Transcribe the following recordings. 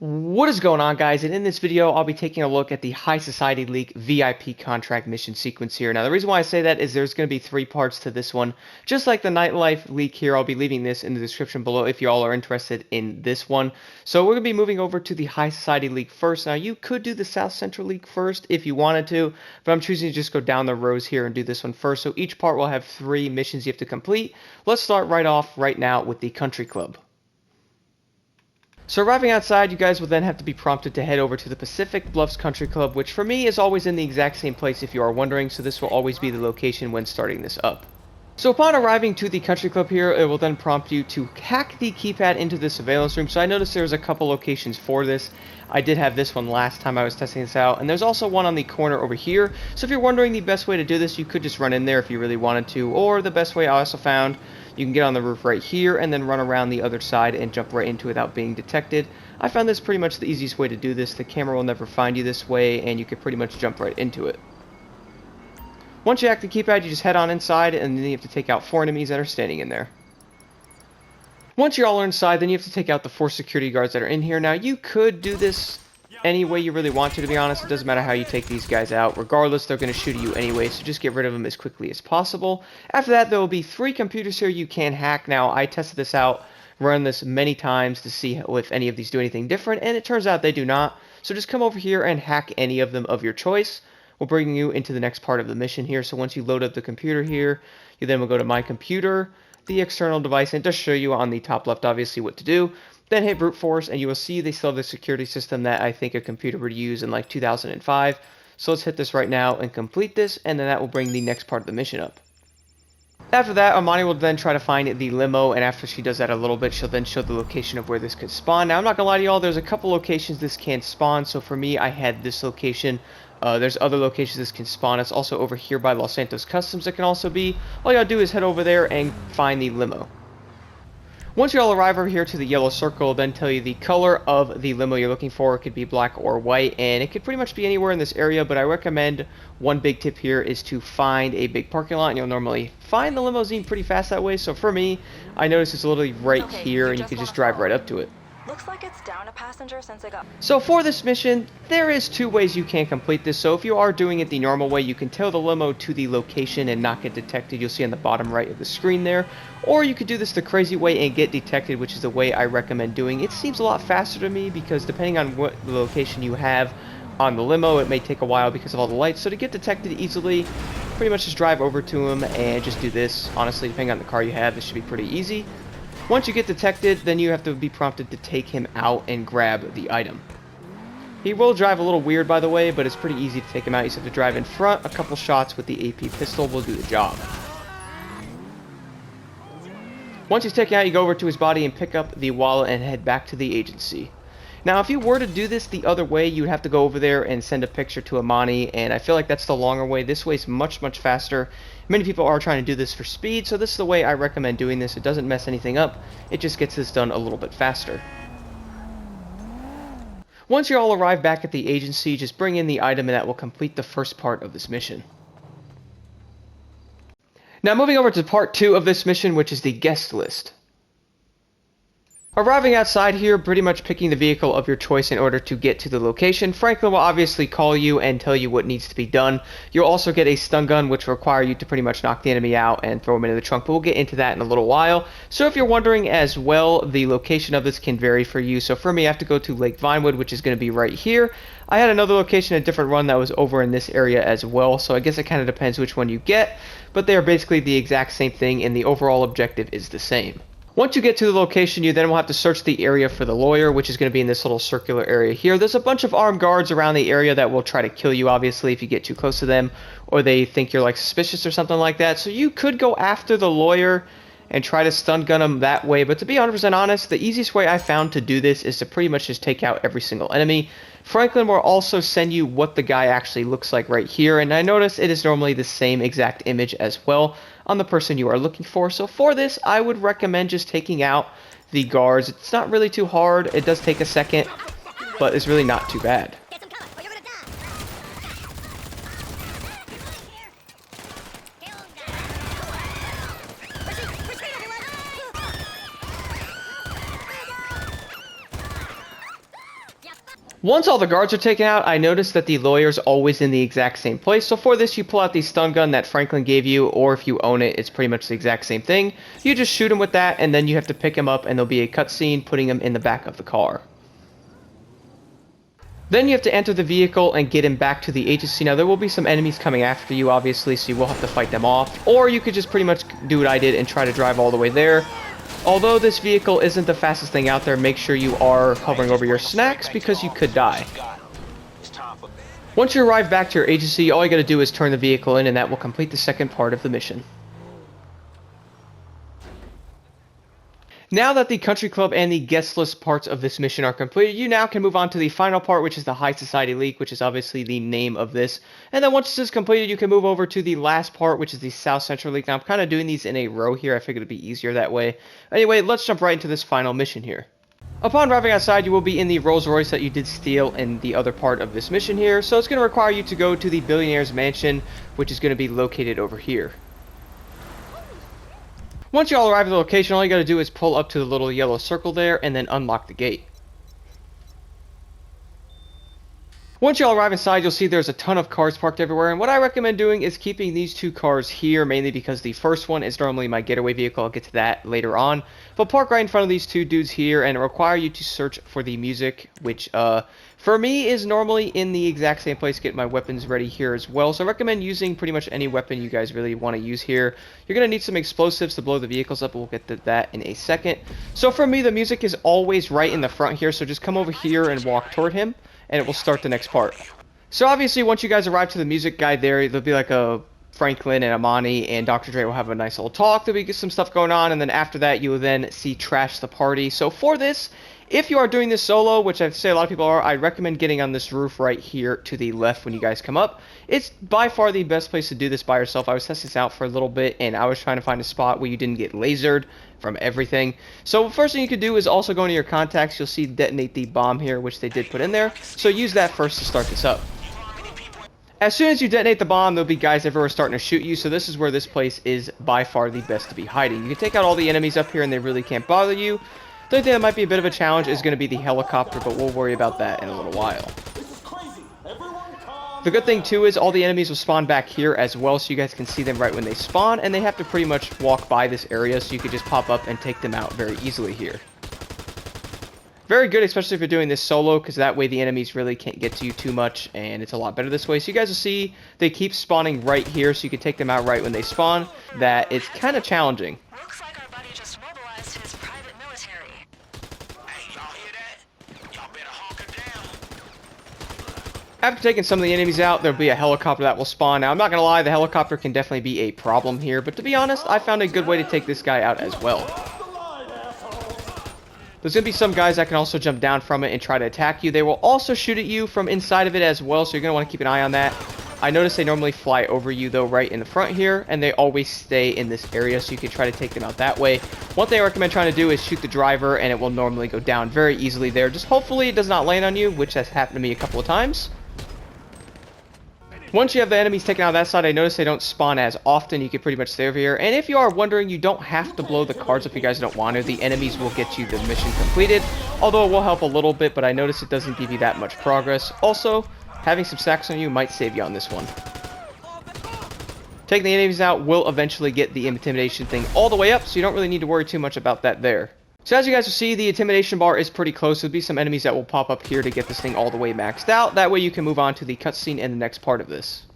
What is going on, guys? And in this video I'll be taking a look at the High Society League VIP contract mission sequence here. Now the reason why I say that is there's going to be 3 parts to this one. Just like the Nightlife League here, I'll be leaving this in the description below if you all are interested in this one. So we're going to be moving over to the High Society League first. Now you could do the South Central League first if you wanted to, but I'm choosing to just go down the rows here and do this one first. So each part will have 3 missions you have to complete. Let's start right off right now with the Country Club. So arriving outside, you guys will then have to be prompted to head over to the Pacific Bluffs Country Club, which for me is always in the exact same place if you are wondering, so this will always be the location when starting this up. So upon arriving to the Country Club here, it will then prompt you to hack the keypad into the surveillance room. So I noticed there's a couple locations for this. I did have this one last time I was testing this out, and there's also one on the corner over here. So if you're wondering the best way to do this, you could just run in there if you really wanted to, or the best way I also found, you can get on the roof right here and then run around the other side and jump right into it without being detected. I found this pretty much the easiest way to do this. The camera will never find you this way, and you can pretty much jump right into it. Once you hack the keypad, you just head on inside, and then you have to take out 4 enemies that are standing in there. Once you all are inside, then you have to take out the 4 security guards that are in here. Now, you could do this any way you really want to be honest. It doesn't matter how you take these guys out. Regardless, they're going to shoot at you anyway, so just get rid of them as quickly as possible. After that, there will be 3 computers here you can hack. Now, I tested this out, run this many times to see if any of these do anything different, and it turns out they do not. So just come over here and hack any of them of your choice. We'll bring you into the next part of the mission here. So once you load up the computer here, you then will go to My Computer, the external device, and it does show you on the top left, obviously, what to do. Then hit Brute Force, and you will see they still have the security system that I think a computer would use in like 2005. So let's hit this right now and complete this, and then that will bring the next part of the mission up. After that, Amani will then try to find the limo, and after she does that a little bit, she'll then show the location of where this could spawn. Now, I'm not going to lie to y'all, there's a couple locations this can spawn, so for me, I had this location. There's other locations this can spawn. It's also over here by Los Santos Customs it can also be. All you gotta do is head over there and find the limo. Once you all arrive over here to the yellow circle, it'll then tell you the color of the limo you're looking for. It could be black or white, and it could pretty much be anywhere in this area, but I recommend one big tip here is to find a big parking lot, and you'll normally find the limousine pretty fast that way. So for me, I noticed it's literally right here, and you can just drive right up to it. Looks like it's down a passenger since I got... So for this mission, there is 2 ways you can complete this. So if you are doing it the normal way, you can tail the limo to the location and not get detected. You'll see on the bottom right of the screen there. Or you could do this the crazy way and get detected, which is the way I recommend doing. It seems a lot faster to me because depending on what the location you have on the limo, it may take a while because of all the lights. So to get detected easily, pretty much just drive over to him and just do this. Honestly, depending on the car you have, this should be pretty easy. Once you get detected, then you have to be prompted to take him out and grab the item. He will drive a little weird, by the way, but it's pretty easy to take him out. You just have to drive in front. A couple shots with the AP pistol will do the job. Once he's taken out, you go over to his body and pick up the wallet and head back to the agency. Now, if you were to do this the other way, you would have to go over there and send a picture to Amani, and I feel like that's the longer way. This way is much, much faster. Many people are trying to do this for speed, so this is the way I recommend doing this. It doesn't mess anything up. It just gets this done a little bit faster. Once you all arrive back at the agency, just bring in the item, and that will complete the first part of this mission. Now, moving over to part 2 of this mission, which is the guest list. Arriving outside here, pretty much picking the vehicle of your choice in order to get to the location. Franklin will obviously call you and tell you what needs to be done. You'll also get a stun gun, which will require you to pretty much knock the enemy out and throw him into the trunk, but we'll get into that in a little while. So if you're wondering as well, the location of this can vary for you. So for me, I have to go to Lake Vinewood, which is going to be right here. I had another location, a different run that was over in this area as well, so I guess it kind of depends which one you get, but they are basically the exact same thing, and the overall objective is the same. Once you get to the location, you then will have to search the area for the lawyer, which is going to be in this little circular area here. There's a bunch of armed guards around the area that will try to kill you, obviously, if you get too close to them, or they think you're, like, suspicious or something like that. So you could go after the lawyer and try to stun gun him that way, but to be 100% honest, the easiest way I found to do this is to pretty much just take out every single enemy. Franklin will also send you what the guy actually looks like right here, and I notice it is normally the same exact image as well on the person you are looking for. So for this, I would recommend just taking out the guards. It's not really too hard. It does take a second, but it's really not too bad. Once all the guards are taken out, I noticed that the lawyer's always in the exact same place. So for this, you pull out the stun gun that Franklin gave you, or if you own it, it's pretty much the exact same thing. You just shoot him with that, and then you have to pick him up, and there'll be a cutscene putting him in the back of the car. Then you have to enter the vehicle and get him back to the agency. Now, there will be some enemies coming after you, obviously, so you will have to fight them off. Or you could just pretty much do what I did and try to drive all the way there. Although this vehicle isn't the fastest thing out there, make sure you are hovering over your snacks because you could die. Once you arrive back to your agency, all you gotta do is turn the vehicle in and that will complete the second part of the mission. Now that the country club and the guest list parts of this mission are completed, you now can move on to the final part, which is the High Society League, which is obviously the name of this. And then once this is completed, you can move over to the last part, which is the South Central League. Now, I'm kind of doing these in a row here. I figured it'd be easier that way. Anyway, let's jump right into this final mission here. Upon arriving outside, you will be in the Rolls Royce that you did steal in the other part of this mission here. So it's going to require you to go to the Billionaire's Mansion, which is going to be located over here. Once you all arrive at the location, all you gotta do is pull up to the little yellow circle there and then unlock the gate. Once you all arrive inside, you'll see there's a ton of cars parked everywhere, and what I recommend doing is keeping these two cars here, mainly because the first one is normally my getaway vehicle. I'll get to that later on. But park right in front of these two dudes here, and it require you to search for the music, which for me is normally in the exact same place. Get my weapons ready here as well. So I recommend using pretty much any weapon you guys really want to use here. You're going to need some explosives to blow the vehicles up. We'll get to that in a second. So for me, the music is always right in the front here. So just come over here and walk toward him, and it will start the next part. So obviously, once you guys arrive to the music guy there, there'll be like a Franklin and Amani and Dr. Dre will have a nice little talk. There'll be some stuff going on, and then after that, you will then see Trash the Party. So for this, if you are doing this solo, which I'd say a lot of people are, I recommend getting on this roof right here to the left when you guys come up. It's by far the best place to do this by yourself. I was testing this out for a little bit, and I was trying to find a spot where you didn't get lasered from everything. So first thing you could do is also go into your contacts. You'll see detonate the bomb here, which they did put in there. So use that first to start this up. As soon as you detonate the bomb, there'll be guys everywhere starting to shoot you, so this is where this place is by far the best to be hiding. You can take out all the enemies up here and they really can't bother you. The only thing that might be a bit of a challenge is going to be the helicopter, but we'll worry about that in a little while. The good thing too is all the enemies will spawn back here as well, so you guys can see them right when they spawn, and they have to pretty much walk by this area, so you could just pop up and take them out very easily here. Very good, especially if you're doing this solo, because that way the enemies really can't get to you too much, and it's a lot better this way. So you guys will see they keep spawning right here, so you can take them out right when they spawn. That is kind of challenging. Looks like our buddy just mobilized his private military. Hey, y'all hear that? Y'all better hunker down. After taking some of the enemies out, there'll be a helicopter that will spawn. Now, I'm not going to lie, the helicopter can definitely be a problem here, but to be honest, I found a good way to take this guy out as well. There's going to be some guys that can also jump down from it and try to attack you. They will also shoot at you from inside of it as well, so you're going to want to keep an eye on that. I notice they normally fly over you, though, right in the front here, and they always stay in this area, so you can try to take them out that way. One thing I recommend trying to do is shoot the driver, and it will normally go down very easily there. Just hopefully it does not land on you, which has happened to me a couple of times. Once you have the enemies taken out of that side, I notice they don't spawn as often. You can pretty much stay over here. And if you are wondering, you don't have to blow the cards if you guys don't want to. The enemies will get you the mission completed, although it will help a little bit, but I notice it doesn't give you that much progress. Also, having some stacks on you might save you on this one. Taking the enemies out will eventually get the intimidation thing all the way up, so you don't really need to worry too much about that there. So as you guys will see, the intimidation bar is pretty close. There'll be some enemies that will pop up here to get this thing all the way maxed out. That way you can move on to the cutscene and the next part of this.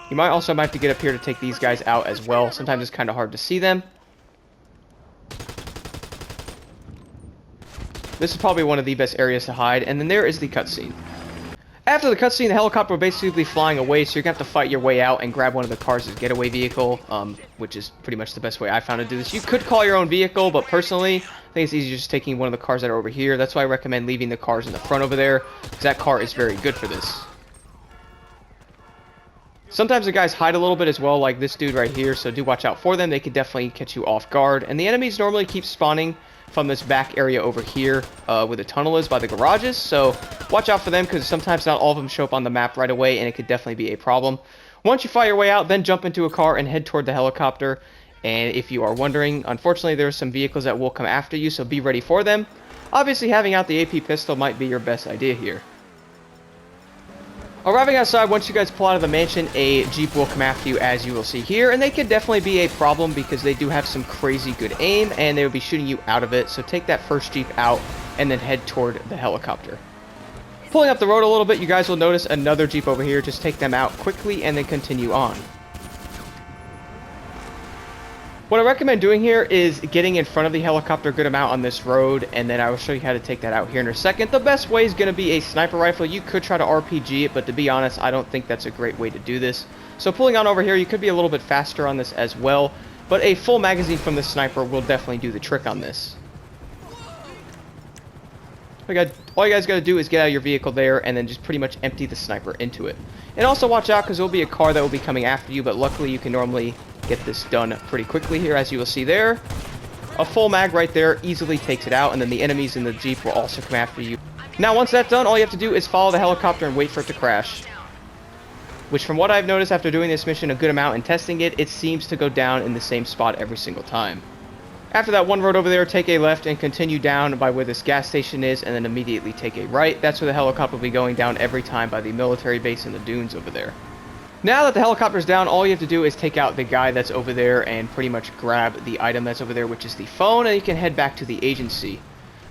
You might also have to get up here to take these guys out as well. Sometimes it's kind of hard to see them. This is probably one of the best areas to hide. And then there is the cutscene. After the cutscene, the helicopter will basically be flying away, so you're going to have to fight your way out and grab one of the cars as getaway vehicle, which is pretty much the best way I found to do this. You could call your own vehicle, but personally, I think it's easier just taking one of the cars that are over here. That's why I recommend leaving the cars in the front over there, because that car is very good for this. Sometimes the guys hide a little bit as well, like this dude right here, so do watch out for them. They could definitely catch you off guard. And the enemies normally keep spawning from this back area over here where the tunnel is by the garages, so watch out for them because sometimes not all of them show up on the map right away, and it could definitely be a problem. Once you fight your way out, then jump into a car and head toward the helicopter. And if you are wondering, unfortunately there are some vehicles that will come after you, so be ready for them. Obviously having out the AP pistol might be your best idea here. Arriving outside, once you guys pull out of the mansion, a Jeep will come after you, as you will see here, and they can definitely be a problem because they do have some crazy good aim, and they will be shooting you out of it, so take that first Jeep out, and then head toward the helicopter. Pulling up the road a little bit, you guys will notice another Jeep over here. Just take them out quickly, and then continue on. What I recommend doing here is getting in front of the helicopter a good amount on this road, and then I will show you how to take that out here in a second. The best way is going to be a sniper rifle. You could try to RPG it, but to be honest, I don't think that's a great way to do this. So pulling on over here, you could be a little bit faster on this as well, but a full magazine from the sniper will definitely do the trick on this. All you guys got to do is get out of your vehicle there and then just pretty much empty the sniper into it. And also watch out because there will be a car that will be coming after you, but luckily you can normally get this done pretty quickly here, as you will see there. A full mag right there easily takes it out, and then the enemies in the Jeep will also come after you. Now once that's done, all you have to do is follow the helicopter and wait for it to crash. Which, from what I've noticed after doing this mission a good amount and testing it, it seems to go down in the same spot every single time. After that one road over there, take a left and continue down by where this gas station is, and then immediately take a right. That's where the helicopter will be going down every time, by the military base in the dunes over there. Now that the helicopter's down, all you have to do is take out the guy that's over there and pretty much grab the item that's over there, which is the phone, and you can head back to the agency.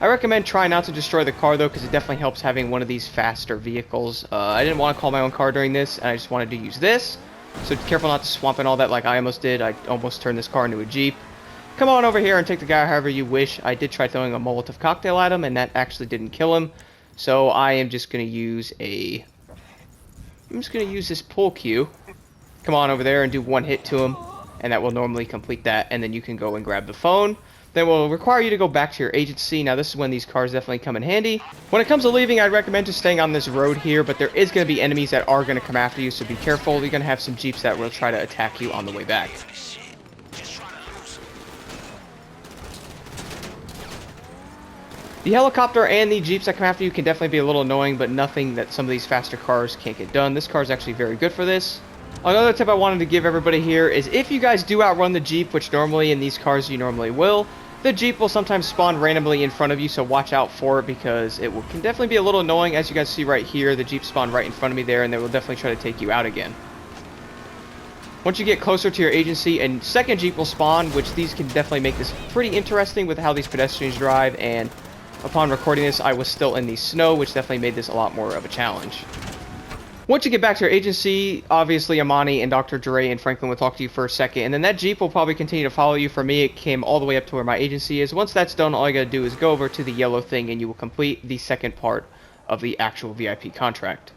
I recommend trying not to destroy the car though, because it definitely helps having one of these faster vehicles. I didn't want to call my own car during this, and I just wanted to use this. So careful not to swamp and all that like I almost did. I almost turned this car into a Jeep. Come on over here and take the guy however you wish. I did try throwing a Molotov cocktail at him, and that actually didn't kill him. So I am just going to use this pull cue. Come on over there and do one hit to him, and that will normally complete that, and then you can go and grab the phone. Then we'll require you to go back to your agency. Now this is when these cars definitely come in handy. When it comes to leaving, I'd recommend just staying on this road here, but there is going to be enemies that are going to come after you, so be careful. You're going to have some Jeeps that will try to attack you on the way back. The helicopter and the Jeeps that come after you can definitely be a little annoying, but nothing that some of these faster cars can't get done. This car is actually very good for this. Another tip I wanted to give everybody here is if you guys do outrun the Jeep, which normally in these cars you normally will, the Jeep will sometimes spawn randomly in front of you, so watch out for it because can definitely be a little annoying. As you guys see right here, the Jeep spawned right in front of me there, and they will definitely try to take you out again. Once you get closer to your agency, a second Jeep will spawn, which these can definitely make this pretty interesting with how these pedestrians drive, and upon recording this, I was still in the snow, which definitely made this a lot more of a challenge. Once you get back to your agency, obviously Amani and Dr. Dre and Franklin will talk to you for a second, and then that Jeep will probably continue to follow you. For me, it came all the way up to where my agency is. Once that's done, all you gotta do is go over to the yellow thing, and you will complete the second part of the actual VIP contract.